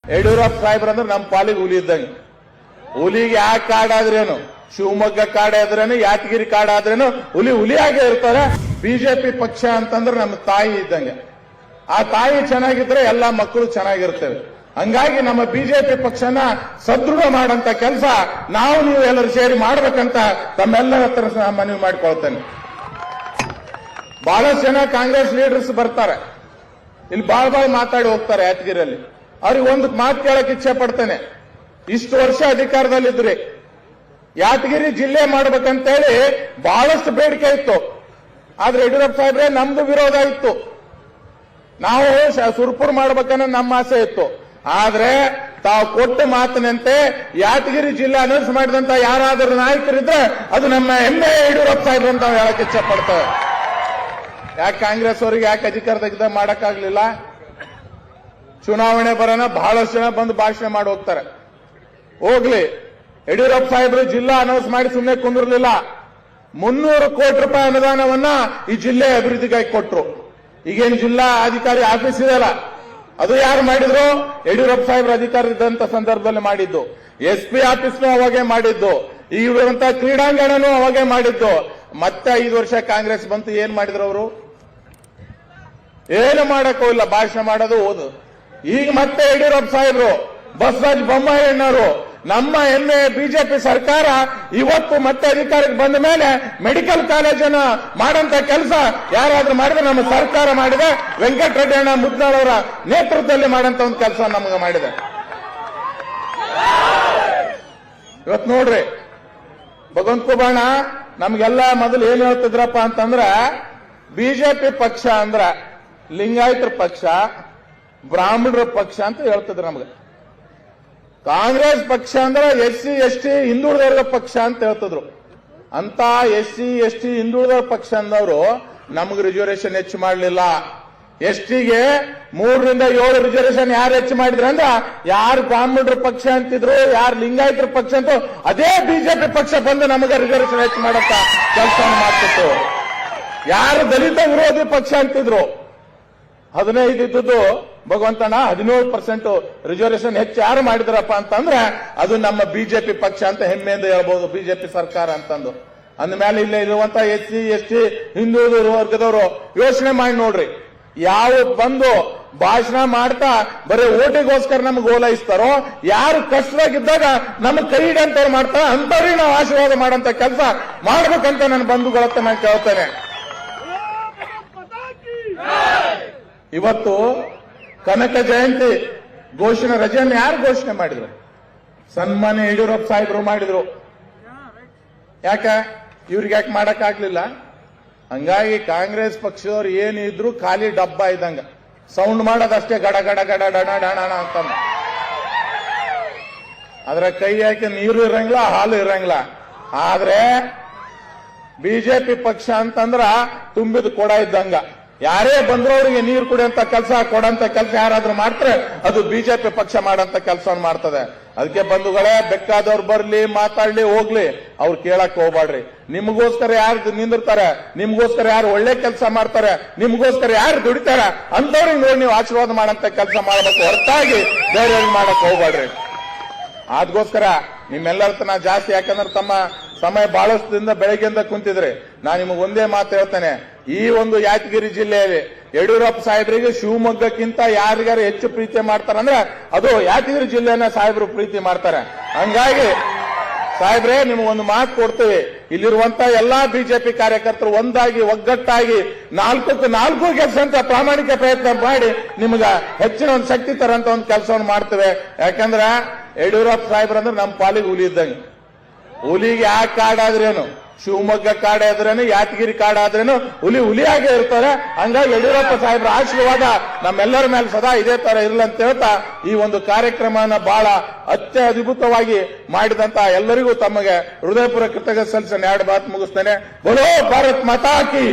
ಯಡಿಯೂರಪ್ಪ ಸಾಹೇಬ್ರಂದ್ರೆ ನಮ್ಮ ಪಾಲಿಗೆ ಹುಲಿ ಇದ್ದಂಗೆ. ಹುಲಿಗೆ ಯಾಕೆ ಕಾಡಾದ್ರೇನು, ಶಿವಮೊಗ್ಗ ಕಾಡಾದ್ರೇನು, ಯಾದಗಿರಿ ಕಾಡಾದ್ರೇನು ಹುಲಿ ಹುಲಿಯಾಗೆ ಇರ್ತಾರೆ. ಬಿಜೆಪಿ ಪಕ್ಷ ಅಂತಂದ್ರೆ ನಮ್ಮ ತಾಯಿ ಇದ್ದಂಗೆ. ಆ ತಾಯಿ ಚೆನ್ನಾಗಿದ್ರೆ ಎಲ್ಲಾ ಮಕ್ಕಳು ಚೆನ್ನಾಗಿರ್ತೇವೆ. ಹಂಗಾಗಿ ನಮ್ಮ ಬಿಜೆಪಿ ಪಕ್ಷನ ಸದೃಢ ಮಾಡಂತ ಕೆಲಸ ನಾವು ನೀವು ಎಲ್ಲರೂ ಸೇರಿ ಮಾಡ್ಬೇಕಂತ ತಮ್ಮೆಲ್ಲರ ಹತ್ರ ಮನವಿ ಮಾಡ್ಕೊಳ್ತೇನೆ. ಬಹಳಷ್ಟು ಜನ ಕಾಂಗ್ರೆಸ್ ಲೀಡರ್ಸ್ ಬರ್ತಾರೆ, ಇಲ್ಲಿ ಬಾಳ್ ಮಾತಾಡಿ ಹೋಗ್ತಾರೆ ಯಾದಗಿರಿಯಲ್ಲಿ. ಅವ್ರಿಗೆ ಒಂದು ಮಾತು ಕೇಳಕ್ ಇಚ್ಛೆ ಪಡ್ತೇನೆ. ಇಷ್ಟು ವರ್ಷ ಅಧಿಕಾರದಲ್ಲಿದ್ರಿ, ಯಾದಗಿರಿ ಜಿಲ್ಲೆ ಮಾಡ್ಬೇಕಂತೇಳಿ ಬಹಳಷ್ಟು ಬೇಡಿಕೆ ಇತ್ತು. ಆದ್ರೆ ಯಡಿಯೂರಪ್ಪ ಸಾಹೇಬ್ರೆ ನಮ್ದು ವಿರೋಧ ಇತ್ತು. ನಾವು ಸುರ್ಪುರ್ ಮಾಡ್ಬೇಕನ್ನೋ ನಮ್ಮ ಆಸೆ ಇತ್ತು. ಆದ್ರೆ ತಾವು ಕೊಟ್ಟ ಮಾತಿನಂತೆ ಯಾದಗಿರಿ ಜಿಲ್ಲೆ ಅನೌನ್ಸ್ ಮಾಡಿದಂತ ಯಾರಾದರೂ ನಾಯಕರಿದ್ರೆ ಅದು ನಮ್ಮ ಹೆಮ್ಮೆ ಯಡಿಯೂರಪ್ಪ ಸಾಹೇಬ್ರು ಅಂತ ಹೇಳಕ್ ಇಚ್ಛೆ ಪಡ್ತೇವೆ. ಯಾಕೆ ಕಾಂಗ್ರೆಸ್ ಅವರಿಗೆ ಯಾಕೆ ಅಧಿಕಾರದಾಗ ಮಾಡಕ್ಕಾಗ್ಲಿಲ್ಲ? ಚುನಾವಣೆ ಬರೋಣ ಬಹಳಷ್ಟು ಜನ ಬಂದು ಭಾಷಣ ಮಾಡಿ ಹೋಗ್ತಾರೆ. ಹೋಗ್ಲಿ, ಯಡಿಯೂರಪ್ಪ ಸಾಹೇಬರು ಜಿಲ್ಲಾ ಅನೌನ್ಸ್ ಮಾಡಿ ಸುಮ್ಮನೆ ಕುಂದಿರ್ಲಿಲ್ಲ. 300 ಕೋಟಿ ರೂಪಾಯಿ ಅನುದಾನವನ್ನ ಈ ಜಿಲ್ಲೆ ಅಭಿವೃದ್ಧಿಗಾಗಿ ಕೊಟ್ರು. ಈಗೇನು ಜಿಲ್ಲಾ ಅಧಿಕಾರಿ ಆಫೀಸ್ ಇದೆಯಲ್ಲ, ಅದು ಯಾರು ಮಾಡಿದ್ರು? ಯಡಿಯೂರಪ್ಪ ಸಾಹೇಬ್ರ ಅಧಿಕಾರ ಇದ್ದಂತ ಸಂದರ್ಭದಲ್ಲಿ ಮಾಡಿದ್ದು. SP ಆಫೀಸ್ನು ಅವಾಗೆ ಮಾಡಿದ್ದು, ಈಗಿರುವಂತಹ ಕ್ರೀಡಾಂಗಣನೂ ಅವಾಗೆ ಮಾಡಿದ್ದು. ಮತ್ತೆ 5 ವರ್ಷ ಕಾಂಗ್ರೆಸ್ ಬಂತು, ಏನ್ ಮಾಡಿದ್ರು ಅವರು? ಏನು ಮಾಡಕ್ಕೂ ಇಲ್ಲ, ಭಾಷಣ ಮಾಡೋದು ಓದು. ಈಗ ಮತ್ತೆ ಯಡಿಯೂರಪ್ಪ ಸಾಹೇಬ್ರು, ಬಸವರಾಜ ಬೊಮ್ಮಾಯಿ ಅಣ್ಣವರು, ನಮ್ಮ ಹೆಮ್ಮೆ ಬಿಜೆಪಿ ಸರ್ಕಾರ ಇವತ್ತು ಮತ್ತೆ ಅಧಿಕಾರಕ್ಕೆ ಬಂದ ಮೇಲೆ ಮೆಡಿಕಲ್ ಕಾಲೇಜನ್ನ ಮಾಡಂತ ಕೆಲಸ ಯಾರಾದ್ರೂ ಮಾಡಿದ್ರೆ ನಮ್ಮ ಸರ್ಕಾರ ಮಾಡಿದೆ. ವೆಂಕಟರೆಡ್ಡಿ ಅಣ್ಣ ಮುದ್ನಾಳ್ ಅವರ ನೇತೃತ್ವದಲ್ಲಿ ಮಾಡಂತ ಒಂದು ಕೆಲಸ ನಮಗೆ ಮಾಡಿದೆ. ಇವತ್ತು ನೋಡ್ರಿ, ಭಗವಂತ ಕುಬಾಣ ನಮ್ಗೆಲ್ಲ ಮೊದಲು ಏನ್ ಹೇಳ್ತಿದ್ರಪ್ಪ ಅಂತಂದ್ರ, ಬಿಜೆಪಿ ಪಕ್ಷ ಅಂದ್ರ ಲಿಂಗಾಯತರ ಪಕ್ಷ, ಬ್ರಾಹ್ಮಣರ ಪಕ್ಷ ಅಂತ ಹೇಳ್ತಿದ್ರು ನಮ್ಗೆ. ಕಾಂಗ್ರೆಸ್ ಪಕ್ಷ ಅಂದ್ರೆ SC ST ಹಿಂದುಳಿದವರ ಪಕ್ಷ ಅಂತ ಹೇಳ್ತಿದ್ರು. ಅಂತ SC ST ಹಿಂದುಳಿದವರ ಪಕ್ಷ ಅಂದವರು ನಮ್ಗೆ ರಿಸರ್ವೇಶನ್ ಹೆಚ್ಚು ಮಾಡಲಿಲ್ಲ. STಗೆ 3 ರಿಂದ 7 ರಿಸರ್ವೇಶನ್ ಯಾರು ಹೆಚ್ಚು ಮಾಡಿದ್ರ ಅಂದ್ರ ಯಾರು ಬ್ರಾಹ್ಮಣರ ಪಕ್ಷ ಅಂತಿದ್ರು, ಯಾರು ಲಿಂಗಾಯತರ ಪಕ್ಷ ಅಂತ ಅದೇ ಬಿಜೆಪಿ ಪಕ್ಷ ಬಂದು ನಮಗೆ ರಿಸರ್ವೇಶನ್ ಹೆಚ್ಚು ಮಾಡಂತ ಕೆಲಸ ಮಾಡ್ತಿತ್ತು. ಯಾರು ದಲಿತ ವಿರೋಧಿ ಪಕ್ಷ ಅಂತಿದ್ರು 15 ಇದ್ದದ್ದು ಭಗವಂತಣ್ಣ 17% ರಿಸರ್ವೇಶನ್ ಹೆಚ್ಚು ಯಾರು ಮಾಡಿದ್ರಪ್ಪ ಅಂತಂದ್ರೆ ಅದು ನಮ್ಮ ಬಿಜೆಪಿ ಪಕ್ಷ ಅಂತ ಹೆಮ್ಮೆಯಿಂದ ಹೇಳ್ಬೋದು, ಬಿಜೆಪಿ ಸರ್ಕಾರ ಅಂತಂದು. ಅಂದ್ಮೇಲೆ ಇಲ್ಲೇ ಇರುವಂತ SC ST ಹಿಂದುಳಿದ ವರ್ಗದವರು ಯೋಚನೆ ಮಾಡಿ ನೋಡ್ರಿ, ಯಾವ ಬಂದು ಭಾಷಣ ಮಾಡ್ತಾ ಬರೀ ಓಟಿಗೋಸ್ಕರ ನಮ್ಗೆ ಓಲೈಸ್ತಾರೋ, ಯಾರು ಕಷ್ಟದಾಗಿದ್ದಾಗ ನಮ್ಗೆ ಕೈ ಹಿಡಿಯಂತವ್ರು ಮಾಡ್ತಾರ, ಅಂತವ್ರಿಗೆ ನಾವು ಆಶೀರ್ವಾದ ಮಾಡಂತ ಕೆಲಸ ಮಾಡ್ಬೇಕಂತ ನನ್ನ ಬಂಧುಗಳತ್ತ ನಾನು ಕೇಳ್ತೇನೆ. ಇವತ್ತು ಕನಕ ಜಯಂತಿ ಘೋಷಣೆ ರಜೆಯನ್ನು ಯಾರು ಘೋಷಣೆ ಮಾಡಿದ್ರು? ಸನ್ಮಾನ್ಯ ಯಡಿಯೂರಪ್ಪ ಸಾಹೇಬರು ಮಾಡಿದ್ರು. ಯಾಕ ಇವ್ರಿಗೆ ಯಾಕೆ ಮಾಡಕ್ ಆಗ್ಲಿಲ್ಲ? ಹಂಗಾಗಿ ಕಾಂಗ್ರೆಸ್ ಪಕ್ಷದವ್ರು ಏನಿದ್ರು ಖಾಲಿ ಡಬ್ಬ ಇದ್ದಂಗ, ಸೌಂಡ್ ಮಾಡೋದಷ್ಟೇ ಗಡ ಗಡ ಗಡ ಡಣ ಡಣ ಅಂತ. ಅದ್ರ ಕೈ ಹಾಕಿ ನೀರು ಇರಂಗಿಲ್ಲ, ಹಾಲು ಇರಂಗಿಲ್ಲ. ಆದ್ರೆ ಬಿಜೆಪಿ ಪಕ್ಷ ಅಂತಂದ್ರ ತುಂಬಿದ ಕೊಡ ಇದ್ದಂಗ, ಯಾರೇ ಬಂದ್ರು ಅವರಿಗೆ ನೀರು ಕುಡಿಯಂತ ಕೆಲಸ ಕೊಡಂತ ಕೆಲಸ ಯಾರಾದ್ರೂ ಮಾಡ್ತಾರೆ ಅದು ಬಿಜೆಪಿ ಪಕ್ಷ ಮಾಡಂತ ಕೆಲಸವನ್ನು ಮಾಡ್ತದೆ. ಅದಕ್ಕೆ ಬಂಧುಗಳೇ, ಬೇಕಾದವ್ರು ಬರ್ಲಿ, ಮಾತಾಡ್ಲಿ, ಹೋಗ್ಲಿ, ಅವ್ರು ಕೇಳಕ್ ಹೋಗ್ಬಾಡ್ರಿ. ನಿಮಗೋಸ್ಕರ ಯಾರು ನಿಂದಿರ್ತಾರೆ, ನಿಮ್ಗೋಸ್ಕರ ಯಾರು ಒಳ್ಳೆ ಕೆಲಸ ಮಾಡ್ತಾರೆ, ನಿಮ್ಗೋಸ್ಕರ ಯಾರು ದುಡಿತಾರೆ ಅಂತವ್ರಿಗೆ ನೋಡಿ ನೀವು ಆಶೀರ್ವಾದ ಮಾಡಂತ ಕೆಲಸ ಮಾಡಬೇಕು, ಹೊರತಾಗಿ ಬೇರೆ ಮಾಡಕ್ ಹೋಗ್ಬಾಡ್ರಿ. ಅದಕ್ಕೋಸ್ಕರ ನಿಮ್ಮೆಲ್ಲರ ನಾ ಜಾಸ್ತಿ, ಯಾಕಂದ್ರೆ ತಮ್ಮ ಸಮಯ ಬಹಳಷ್ಟದಿಂದ ಬೆಳಗ್ಗೆಯಿಂದ ಕುಂತಿದ್ರಿ. ನಾನು ನಿಮಗೆ ಒಂದೇ ಮಾತು ಹೇಳ್ತೇನೆ, ಈ ಒಂದು ಯಾದಗಿರಿ ಜಿಲ್ಲೆಯಲ್ಲಿ ಯಡಿಯೂರಪ್ಪ ಸಾಹೇಬರಿಗೆ ಶಿವಮೊಗ್ಗಕ್ಕಿಂತ ಯಾರಿಗಾರು ಹೆಚ್ಚು ಪ್ರೀತಿ ಮಾಡ್ತಾರಂದ್ರೆ ಅದು ಯಾದಗಿರಿ ಜಿಲ್ಲೆಯನ್ನ ಸಾಹೇಬರು ಪ್ರೀತಿ ಮಾಡ್ತಾರೆ. ಹಂಗಾಗಿ ಸಾಹೇಬ್ರೆ, ನಿಮಗೊಂದು ಮಾತು ಕೊಡ್ತೀವಿ, ಇಲ್ಲಿರುವಂತ ಎಲ್ಲಾ ಬಿಜೆಪಿ ಕಾರ್ಯಕರ್ತರು ಒಂದಾಗಿ ಒಗ್ಗಟ್ಟಾಗಿ 4ಕ್ಕೂ ಕೆಲಸಂತ ಪ್ರಾಮಾಣಿಕ ಪ್ರಯತ್ನ ಮಾಡಿ ನಿಮ್ಗ ಹೆಚ್ಚಿನ ಒಂದು ಶಕ್ತಿ ತರಂತ ಒಂದು ಕೆಲಸವನ್ನು ಮಾಡ್ತೇವೆ. ಯಾಕಂದ್ರ ಯಡಿಯೂರಪ್ಪ ಸಾಹೇಬ್ರಂದ್ರೆ ನಮ್ಮ ಪಾಲಿಗೆ ಹುಲಿ ಇದ್ದಂಗೆ. ಹುಲಿಗೆ ಯಾಕೆ ಕಾಡಾದ್ರೇನು, ಶಿವಮೊಗ್ಗ ಕಾಡಾದ್ರೇನು, ಯಾದಗಿರಿ ಕಾಡಾದ್ರೇನು ಹುಲಿ ಹುಲಿಯಾಗೆ ಇರ್ತಾರೆ. ಹಂಗಾಗಿ ಯಡಿಯೂರಪ್ಪ ಸಾಹೇಬ್ರ ಆಶೀರ್ವಾದ ನಮ್ಮೆಲ್ಲರ ಮೇಲೆ ಸದಾ ಇದೇ ತರ ಇರಲಿ ಅಂತ ಹೇಳ್ತಾ ಈ ಒಂದು ಕಾರ್ಯಕ್ರಮನ ಬಹಳ ಅತ್ಯದ್ಭುತವಾಗಿ ಮಾಡಿದಂತ ಎಲ್ಲರಿಗೂ ತಮಗೆ ಹೃದಯಪೂರ್ವಕ ಕೃತಜ್ಞತೆ ಸಲ್ಲಿಸಿ 2 ಮಾತು ಮುಗಿಸ್ತೇನೆ. ಬೋಲೋ ಭಾರತ್ ಮಾತಾ ಕಿ.